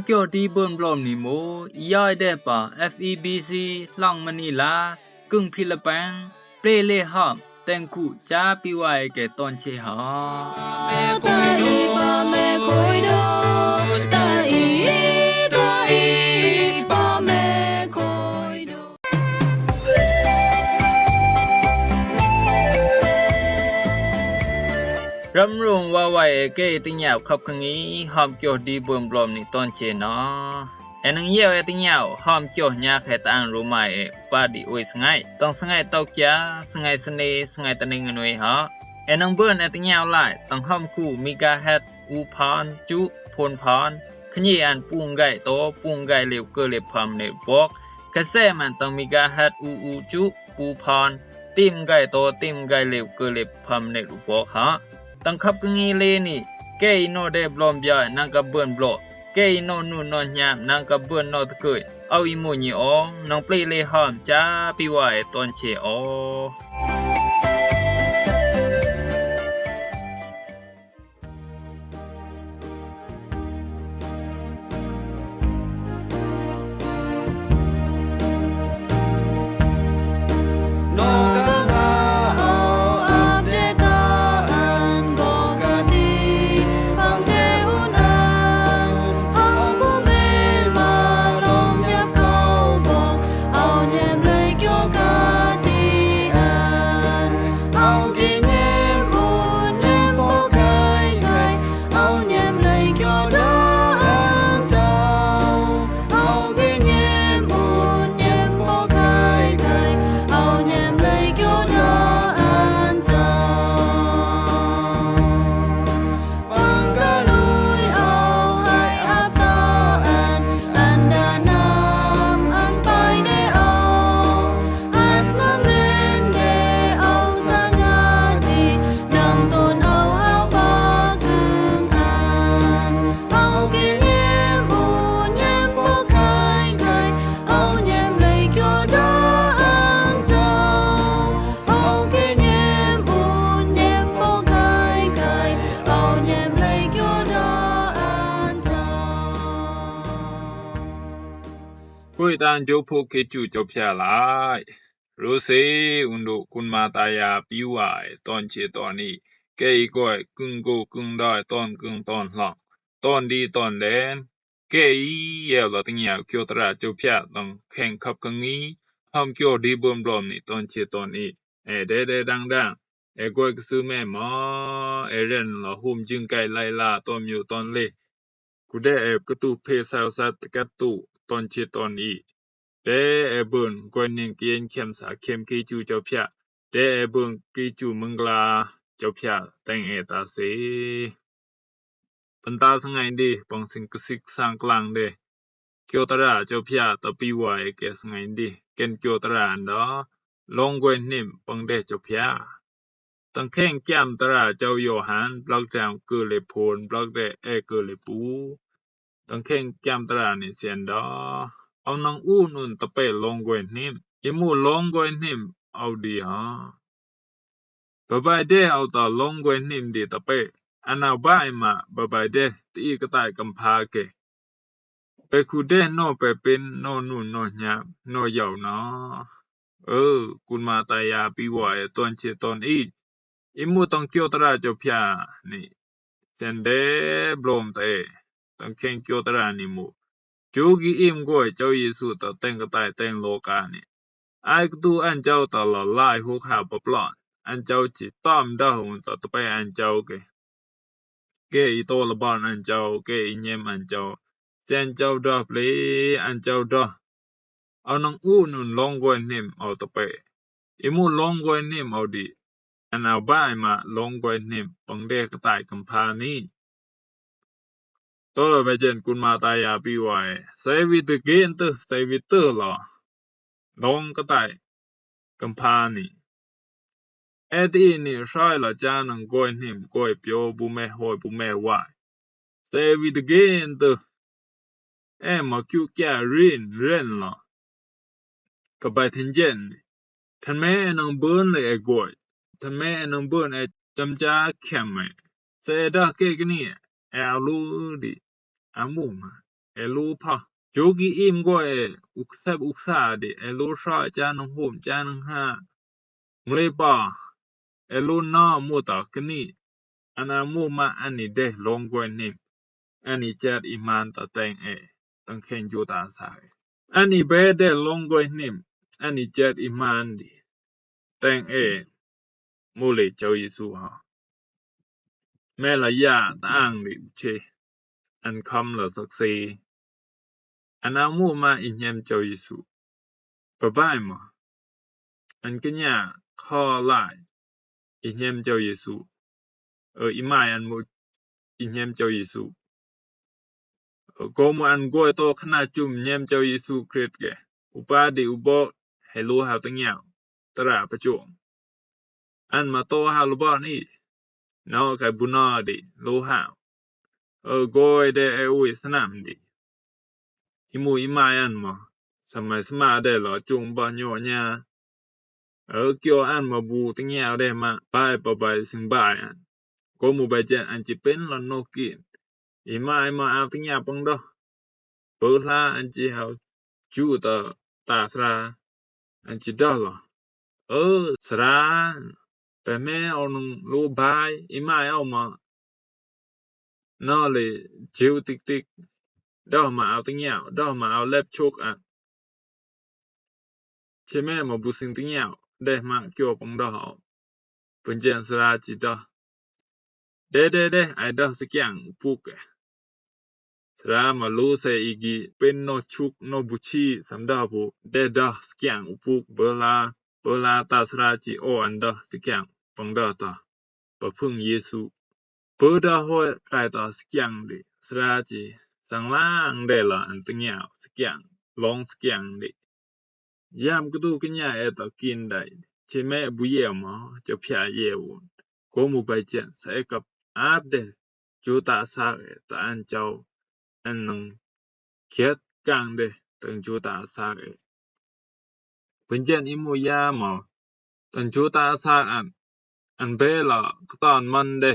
เกี่ยวดีเบิ่นบลอมนี่โมอียายได้ป่า FEBC หลังมะนีลากึ่งฟิลิปปินส์เปรเลหอมแต่งคู่จาปิไว้แก่ตอนเชหารำรงว่าไว้เกติญาวขับคังนี้หอมเกี่ยวดีเบิ่นบลอมนี่ตอนเชเนาะแอนังเยี่ยวติญาวหอมเกี่ยวญาแค่ตางรู้ไหมปาดิโอยสงายต้องสงายตอกยาสงายสเนสงายตะเนงนวยฮะแอนังเบิ่นติญาวหลายต้องหอมคู่มิกาเฮ็ดอูพานจุพลพานขยี้อันปุงไก่โตปุงไก่เหลวเกเลพามในบอกกระแสมันต้องมิกาเฮ็ดอูจุปูพานติมไก่โตติมไก่เหลวเกเลพามในรูบอกฮะตั้งขับกงีเลนี่เกยโนเดบลอมยานังกับเบิ่นบลอเกยโนนูนอนยามนังกับเบิ่นนอตะเกยเอาอีโมญีอองน้องเปลเลหอมจ้าปิไว้ตอนเชอคุยตานโจโพเคจูจบแค่หลายรู้สิอุนโดคุณมาตายาปิวายตอนเชตอนนี้เกยก้อยกึ่งโกกึ่งได้ตอนกึ่งตอนหลังตอนดีตอนแดนเกยเยวละติญาเกียวตราจบแค่ต้องแข่งขับกังนี้หอมเกี่ยวดีเบิ่มบลอมนี่ตอนเชตอนนี้เดดังก้อยกซื้อแม่หมอเรนละหุ่มจึงไก่ไลลาตอมอยู่ตอนเลกูได้กระตูเพซาวสัตกระตูตอนเชตอนนี้เดเบิ่นก้อยนึงเกียนเข้มสาเข้มกีจูเจ้าพะเดเบิ่งกีจูมึงกลาเจ้าพะแต่งตาเสปันตาสังไงดีปองสิงกสิกสร้างกลางเดเกียวตราเจ้าพะตะปีไว้แกสังไงดีเกนเกียวตราอันดอลงก้อยนิ่มปังเดเจ้าพะตั้งแข่งแก้มตราเจ้าโยหันบล็อกแจมเกเลโพนบล็อกเดเกเลปูตั้งแข่งแก้มตรานี่เสียนดอเอานางอู้นุนตะเปลงก้อยนิ่มอีมูลงก้อยนิ่มเอาดีฮะบะบายเดเอาตาลงก้อยนิ่มดีตะเปอันเอาบ้ายมาบะบายเดตีกะตายกำพาเกไปคูเดโนไปเป็นโนนุนโนญาโนเหยาเนาะคุณมาตายาปิไว้ตอนเชตอนอีมูต้องเกียวตราเจ้าพะนี่เซนเดบลอมเตต้องแข่งเกียวตรานี่มูจูกีอิมก้อยเจ้าเยซูตะแต่งกะตายแต่งโลกานี่ไอกตูอันเจ้าตะละลายหุกหาปปลอนอันเจ้าจิตอมดาหุนตะไปอันเจ้าเกอีโตละบอนอันเจ้าเกอีเยมอันเจ้าเซนเจ้าดอเพลอันเจ้าดอเอานางอู้นุนลงก้อยนิ่มเอาตะไปอีมูลงก้อยนิ่มเอาดีอันเอาบ้ายมาลงก้อยนิ่มปังเดกะตายกำพานี้ตัวไปเจนคุณมาตายาปิไว้ใส่วิตเกนเตใส่วิตหรอลงกะตายกำพานี้ตีนี่ใช่ละจานังก้อยนิ่มก้อยเปียวบุแม่หอยบุแม่วายใส่วิตเกนเตมาคิวแกรินเรนล่ะกะไปทันเจนทันแม่นังเบิ่นเลยก้อยทันแม่นังเบิ่นจำจาแค่ใส่ดาเกกนี่เอาลูดิอามูมา elu pha jogi im go uksab uksa de elu sha ja nang hom ja nang ha mle pa elu na mu ta kni ana mu ma ani de long go nim ani chat iman ta teng tang khen jo ta sa ani be de long go nim ani chat iman di teng mu le chau yesu ha me la ya tang li che an kham la sak se ana mu ma in nyam chau yesu ba bai ma an kenya kho lai in nyam chau yesu imai an mu in nyam chau yesu ko mu an go to khna chum nyam chau yesu krit ke upa de ubo hello ha tang ya tara pa chu an ma to ha lo ba ni no ka buna de lo ha go de ui sanam di imu imai an ma samai sama de lo chung ba nyo nya kyo an ma bu tang ya de ma bai pa bai sing bai an ko mu bai jen an chi pen lo no kin imai ma a tang ya pang do pu la an chi hao chu ta sra an chi da lo sra pe me on lo bai imai au ma no le chiu tik tik do ma au tang ya do ma au lep chok an che me ma bu sing tang ya de ma kyo pang do pen jen sra chi do de ai do sakyang puk sra ma lu se igi pen no chuk no bu chi sam da bu de do sakyang puk bo la ta sra chi o an do sakyang pang do ta pa phung yesu bo da ho kai ta sakyang de sra chi sang lang de la an tang ya sakyang long sakyang de yam ku tu kenya ta kin dai che me bu ye ma cho phya ye won ko mu bai chen sa kap ap de chu ta sa ta an chau an nang khiat kang de tang chu ta sa pen chen imu ya ma tang chu ta sa an be la ton man de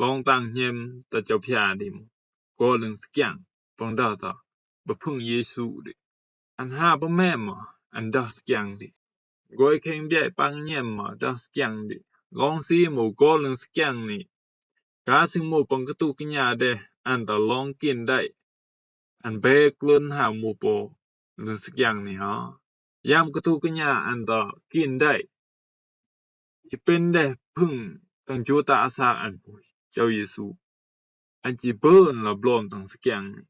long tang nyem ta cho phya dim ko leng sakyang pang da ta ba phung yesu de an ha ba me ma an da sakyang de goi khen bia pang nyem ma da sakyang de long si mu ko leng sakyang ni ka sing mu pang ka tu kenya de an ta long kin dai an be klun ha mu po leng sakyang ni ha yam ka tu kenya an ta kin dai ipen de phung tang chu ta sa an pu chau yesu an chi burn la blom tang sakyang ni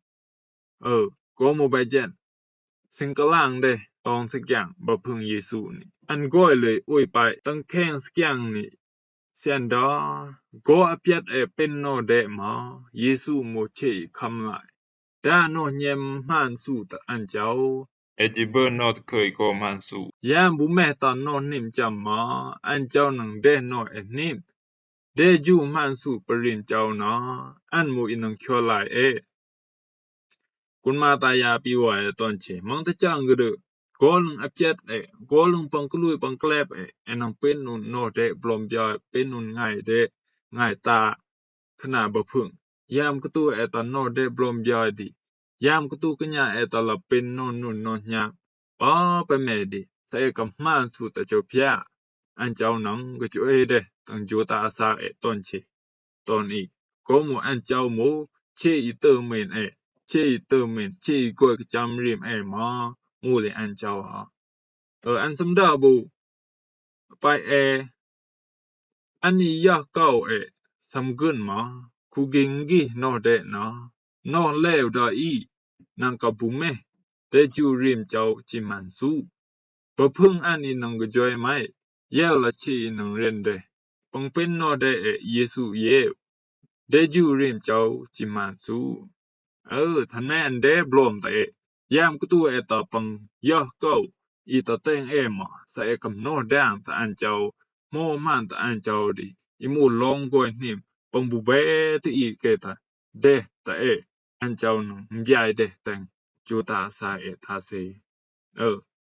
ko mu bai jen sing ka lang de tong sakyang ba phung yesu ni an goi le ui pai tang khen sakyang ni sian da go apyat pen no de ma yesu mo che kham lai da no nyem man su ta an chau ji burn not khoi ko man su yam bu me ta no nim cham ma an chau nang de no nim de ju man su parin chau na an mu inang khyo lai kun ma ta ya pi wa ton che mang ta chang ge ko lung apyat ko lung pang klui pang klep enang pen nun no de blom bia pen nun ngai ta khna ba phung yam ku tu ta no de blom bia di yam ku tu kenya ta la pen non nun no nya pa pa me di ta kam man su ta cho phya an chau nang ge chu de tang ju ta sa ton che ton i ko mu an chau mu che i te men che i te men che i go ka cham rim ma mu le an chau ha an sam da bu pai an ni ya kau sam gun ma ku ging gi no de na no lew da i nang ka bu me de ju rim chau chi man su pa phung an ni nang ge joy mai ya la chi nang ren de pang pen no de yesu ye de ju rim chau chi man su than man de blom ta yam ku tu ta pang ya kau i ta teng ma sa kam no dang ta an chau mo man ta an chau di imu long go nim pang bu be ti i ke ta de ta an chau no mbyai de tang chu ta sa ta se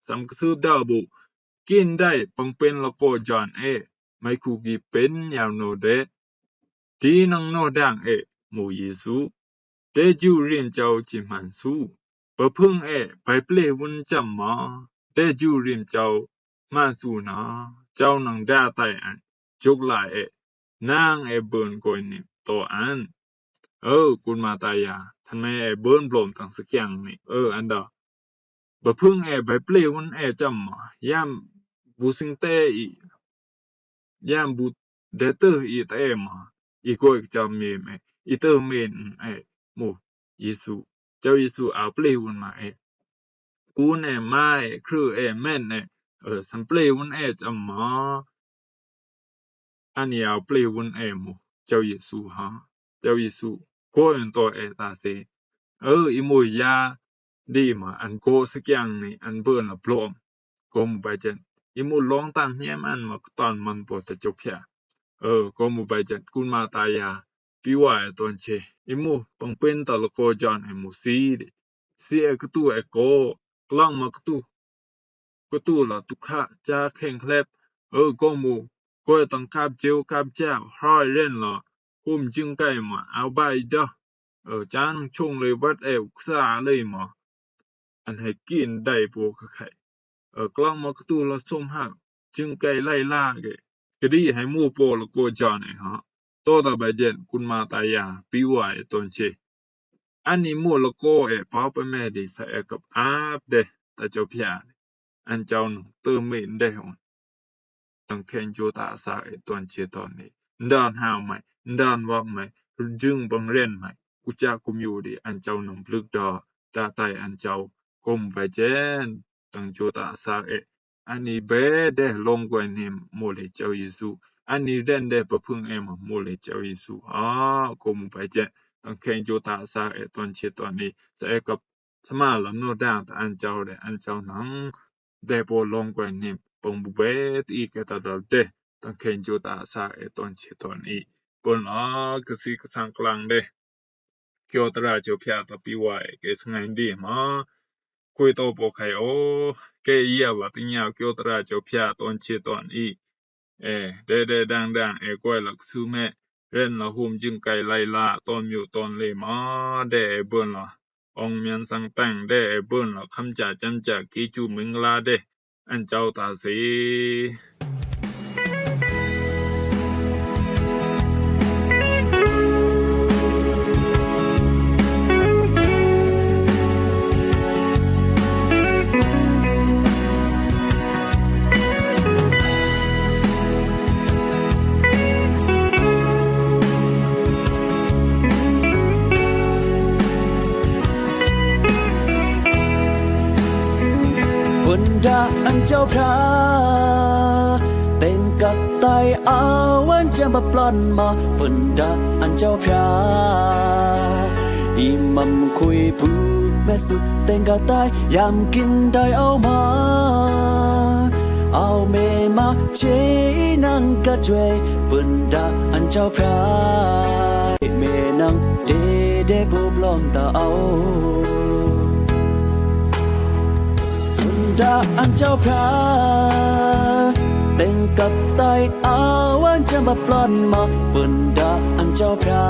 sam ku su da bu kin dai pang pen lo ko jan mai ku gi pen yaw no de ti nang no dang mu yesu ได้อยู่เรียนเจ้าจิมันสู้บ่พึ่งไปเปลวุนจำมาได้อยู่เรียนเจ้ามาสู้นะเจ้านังด่าไตอันจุกหลายนางเบิ่นก่อยนี่ตัวอันกุณมาตายาทำไมเบิ่นปลอมตั้งสักอย่างนี่อันดาบ่พึ่งไปเปลวุนจำมายามบุสิงเตอียามบุเดเตออีเตมาอีก็จำมีแม่อีเตอเมนหมู่เยซูเจ้าเยซูเอาเปลวุนมากูมาคือแม่นสัมเปลวุนจำมาอันนี้เอาเปลวุนหมู่เจ้าเยซูฮะเจ้าเยซูก็อันตัวตาเสอีหมู่ยาดีมาอันโกสักอย่างนี่อันเบิ่นละปลอมก็หมู่ไปจันอีหมู่ลองตั้งเฮียมันมาตอนมันบ่จะจบเพียก็หมู่ไปจันกุณมาตายาปีว่าตอนเชอีหมู่ปังเป็นตะละโกจอนหมู่ซีกตูโกกล้องมากตูละตุคะจาแข่งแคลบก็หมู่ก็ต้องคาบเจ้าห้อยเล่นละคุมจึงใกล้มาเอาใบเด้อจานชงเลยวัดสาเลยมาอันให้กินได้บ่ไข่กล้องมากตูละส้มหักจึงไกลไล่ล่าก็ดีให้หมู่โปละโกจอนฮะตัวตะบะเจนคุณมาตายาปีว่าตอนเชอันนี้หมู่ละโกพอไปแม่ดิใส่กับอาบเดตะเจ้าพยาอันเจ้าเติมเมนได้ต้องแข่งโจตาสาตอนเชตอนนี้ดานหาวใหม่ดานวอกใหม่จึงบังเล่นใหม่กุจากุมอยู่ดิอันเจ้านำพลึกดอตาไตอันเจ้ากมไปเจนต้องโจตาสาอันนี้เบได้ลงกว่านี้โมเลเจ้าเยซูอันนี้เรนได้ประพึ่งมาโมเลเจ้าเยซูกมไปเจนต้องแข่งโจตาสาตอนเชตอนนี้ใส่กับสมาละโนดาอันเจ้าอันเจ้านังได้บ่ลงกว่านี้ปงบุเบตอีกตะดอเดต้องแข่งโจตาสาตอนเชตอนนี้ปนกะสิกสังกลางเดเกียวตราเจ้าพยาตะปีไว้เกสไงดีมาคุยโตบ่ไข่เกเยว่าติญาเกียวตราเจ้าพยาตอนเชตอนอีเดดังก้อยลักซูแม่เล่นละหุมจึงไกลไล่ล่าตอนอยู่ตอนเลมาเดเบิ่นละองเมียนสังแต่งเดเบิ่นละคำจาจำจากกีจูมึงลาเดอันเจ้าตาสีอันเจ้าพระเป็นกัดไตอาวันจะมาปล้อนมาปนดาอันเจ้าพระอีมัมคุยผู้แม่สุดเต็งกัดไตยามกินได้เอามาเอาเมมาเชนังกะจวยปนดาอันเจ้าพระเมนังเดบุบลอมตาเอาดาอันเจ้าพระเต็งกับไตอาวันจะมาปล้อนมาเปิ่นดาอันเจ้าพระ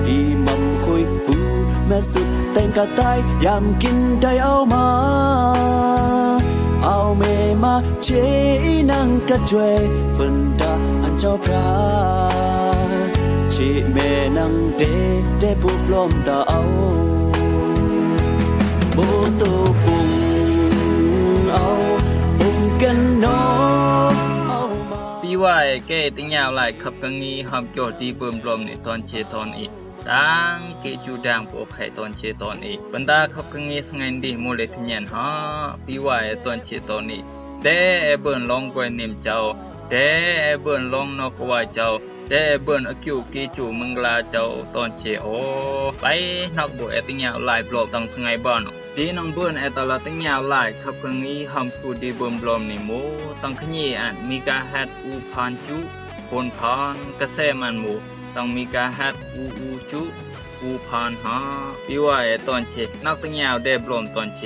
อีมัมคุยปูแม่สุดเต็งกับไตยามกินได้เอามาเอาเมมาเชนังกะจวยเปิ่นดาอันเจ้าพระชีเมนังเดผู้ปลอมตาเอาโบโตปุงเอาปุงกันนอเอามาปีว่าแก่ติญาวหลายขับกังงีหอมโจดีเบิ่มลมในตอนเชตอนอีกดังเกจูดังโปไข่ตอนเชตอนอีกบรรดาขับกังงีสงันดีโมเลทญันฮะปีว่าตอนเชตอนอีกเดเบิ่นลองกวยนิมเจ้าเดเบิ่นลองนอกว่าเจ้าเดเบิ่นอคิวกีจูมึงลาเจ้าตอนเชไปนอกบ่ติญาวหลายปลอบตังสงัยบ่อนดีน้องเบิ่นตะละติญาวหลายขับกังงีหอมคูดีเบิ่มลมนี่โมตังขยีอันมีกาฮัดอูพานจุคนพานกระแสมันหมูต้องมีกาฮัดอูจุอูพานฮะปีว่าตอนเชนักติญาวได้ปลอมตอนเช